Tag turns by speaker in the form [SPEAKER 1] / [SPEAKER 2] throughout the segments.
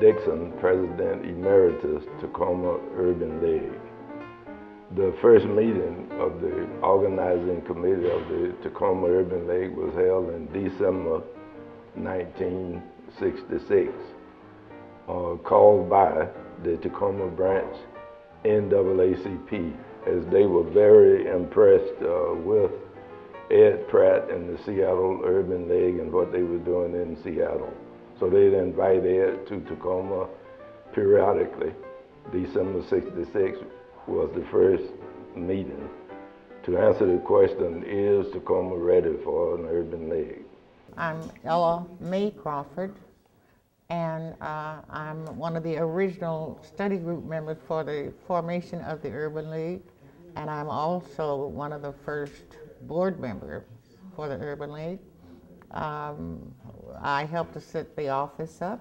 [SPEAKER 1] Dixon, President Emeritus, Tacoma Urban League. The first meeting of the organizing committee of the Tacoma Urban League was held in December 1966, called by the Tacoma branch NAACP, as they were very impressed with Ed Pratt and the Seattle Urban League and what they were doing in Seattle. So they'd invite Ed to Tacoma periodically. December 66 was the first meeting to answer the question, is Tacoma ready for an urban league?
[SPEAKER 2] I'm Ella Mae Crawford, and I'm one of the original study group members for the formation of the Urban League, and I'm also one of the first board members for the Urban League. I helped to set the office up.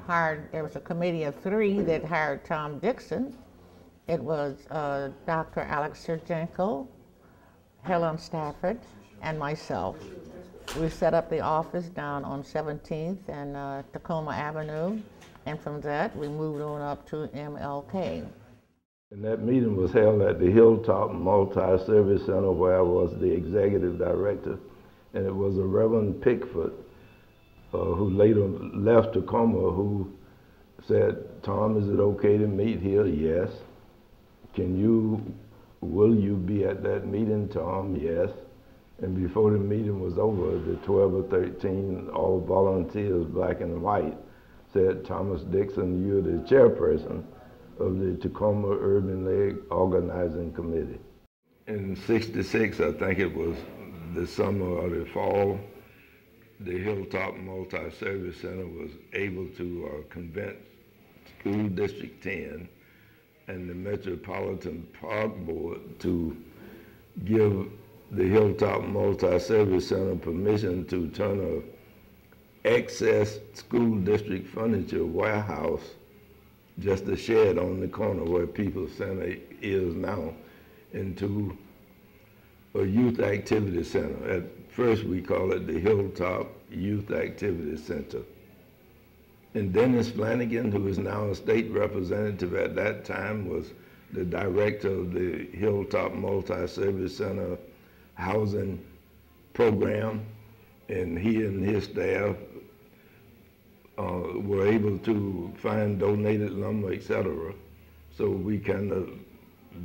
[SPEAKER 2] There was a committee of 3 that hired Tom Dixon. It was Dr. Alex Sergenko, Helen Stafford, and myself. We set up the office down on 17th and Tacoma Avenue, and from that we moved on up to MLK.
[SPEAKER 1] And that meeting was held at the Hilltop Multi-Service Center, where I was the executive director, and it was a Reverend Pickford, who later left Tacoma, who said, "Tom, is it okay to meet here?" "Yes." Will you be at that meeting, Tom?" "Yes." And before the meeting was over, the 12 or 13 all volunteers, black and white, said, "Thomas Dixon, you're the chairperson of the Tacoma Urban League Organizing Committee." In '66, I think it was the summer or the fall, the Hilltop Multi-Service Center was able to convince School District 10 and the Metropolitan Park Board to give the Hilltop Multi-Service Center permission to turn a excess school district furniture warehouse, just a shed on the corner where People's Center is now, into a youth activity center. At first we call it the Hilltop Youth Activity Center. And Dennis Flanagan, who is now a state representative at that time, was the director of the Hilltop Multi-Service Center housing program, and he and his staff were able to find donated lumber, etc. So we kind of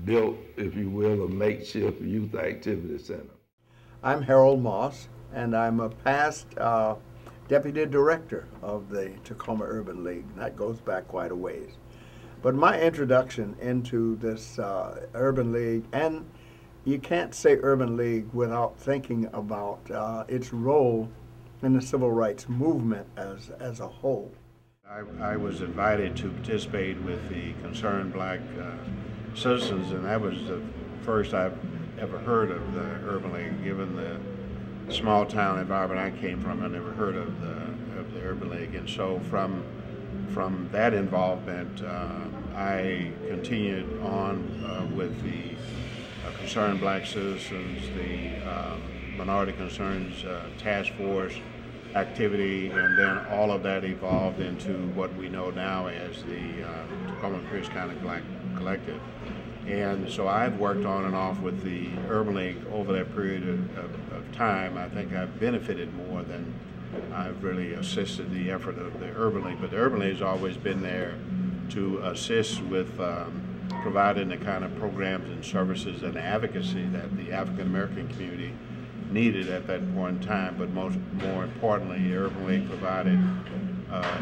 [SPEAKER 1] built, if you will, a makeshift youth activity center.
[SPEAKER 3] I'm Harold Moss, and I'm a past deputy director of the Tacoma Urban League. That goes back quite a ways. But my introduction into this Urban League, and you can't say Urban League without thinking about its role in the civil rights movement as a whole.
[SPEAKER 4] I was invited to participate with the Concerned Black Citizens, and that was the first I've ever heard of the Urban League. Given the small town environment I came from, I never heard of the Urban League, and so from that involvement, I continued on with the Concerned Black Citizens, the Minority Concerns Task Force activity, and then all of that evolved into what we know now as the Tacoma Pierce County Black Collective. And so I've worked on and off with the Urban League over that period of time. I think I've benefited more than I've really assisted the effort of the Urban League. But the Urban League has always been there to assist with providing the kind of programs and services and advocacy that the African American community needed at that point in time. But more importantly, the Urban League provided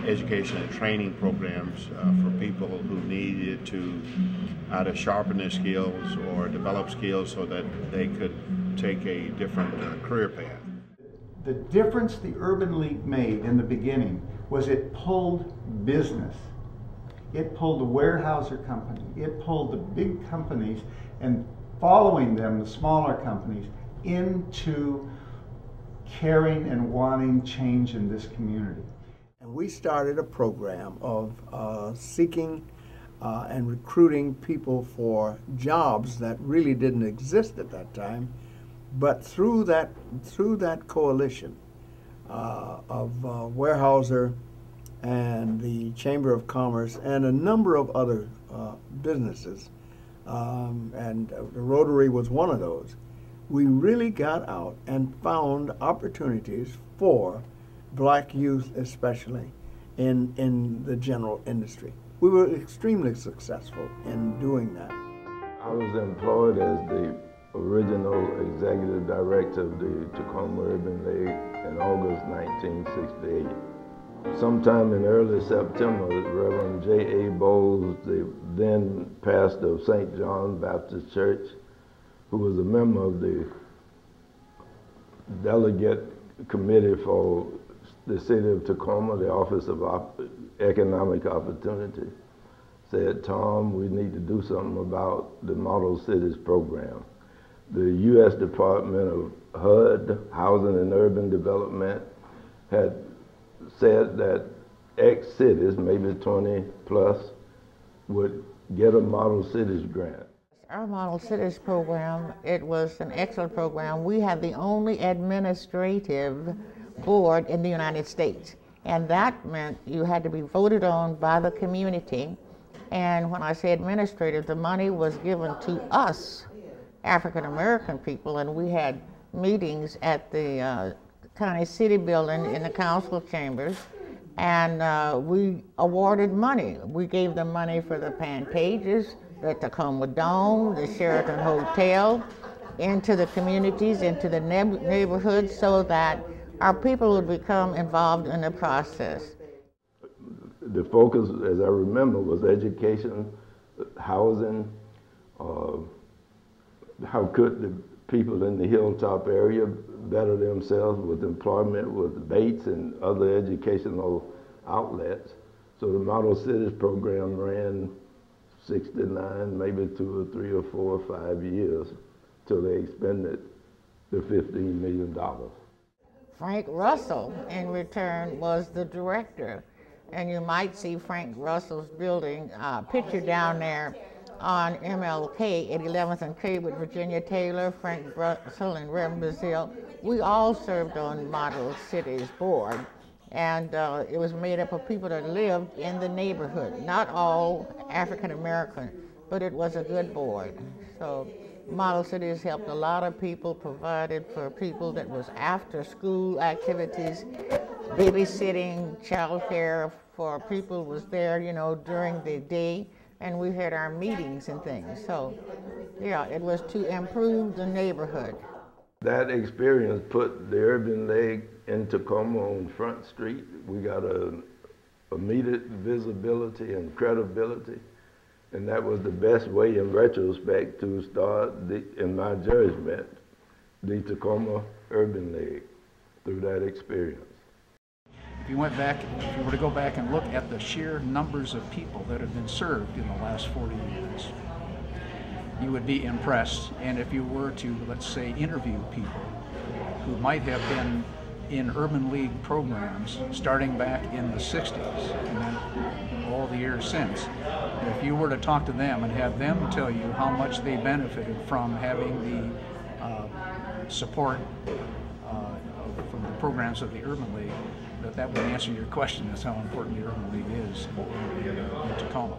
[SPEAKER 4] education and training programs for people who needed to either sharpen their skills or develop skills so that they could take a different career path.
[SPEAKER 5] The difference the Urban League made in the beginning was it pulled business. It pulled the Weyerhaeuser company. It pulled the big companies, and following them, the smaller companies, into caring and wanting change in this community.
[SPEAKER 3] And we started a program of seeking and recruiting people for jobs that really didn't exist at that time. But through that coalition of Weyerhaeuser and the Chamber of Commerce and a number of other businesses, and the Rotary was one of those. We really got out and found opportunities for black youth, especially in the general industry. We were extremely successful in doing that.
[SPEAKER 1] I was employed as the original executive director of the Tacoma Urban League in August 1968. Sometime in early September, Reverend J.A. Bowles, the then pastor of St. John Baptist Church, who was a member of the delegate committee for the city of Tacoma, the Office of Economic Opportunity, said, "Tom, we need to do something about the Model Cities program." The U.S. Department of HUD, Housing and Urban Development, had said that X cities, maybe 20 plus, would get a Model Cities grant.
[SPEAKER 2] Our Model Cities program, it was an excellent program. We had the only administrative board in the United States, and that meant you had to be voted on by the community. And when I say administrative, the money was given to us, African American people, and we had meetings at the county city building in the council chambers, and we awarded money. We gave them money for the Pantages, the Tacoma Dome, the Sheraton Hotel, into the communities, into the neighborhoods, so that our people would become involved in the process.
[SPEAKER 1] The focus, as I remember, was education, housing. How could the people in the Hilltop area better themselves with employment, with baits and other educational outlets? So the Model Cities program ran 69, maybe 2 or 3 or 4 or 5 years till they expended the $15 million.
[SPEAKER 2] Frank Russell, in return, was the director. And you might see Frank Russell's building picture down there on MLK at 11th and K with Virginia Taylor, Frank Russell, and Reverend Brazil. We all served on Model Cities board, and it was made up of people that lived in the neighborhood. Not all African American, but it was a good board. So Model Cities helped a lot of people, provided for people that was after school activities, babysitting, childcare for people was there, you know, during the day, and we had our meetings and things. So yeah, it was to improve the neighborhood.
[SPEAKER 1] That experience put the Urban League in Tacoma on Front Street. We got a immediate visibility and credibility, and that was the best way in retrospect to start, in my judgment, the Tacoma Urban League through that experience.
[SPEAKER 6] If you were to go back and look at the sheer numbers of people that have been served in the last 40 years, you would be impressed. And if you were to, let's say, interview people who might have been in Urban League programs starting back in the 60s and then all the years since, if you were to talk to them and have them tell you how much they benefited from having the support from the programs of the Urban League, that would answer your question as how important the Urban League is in Tacoma.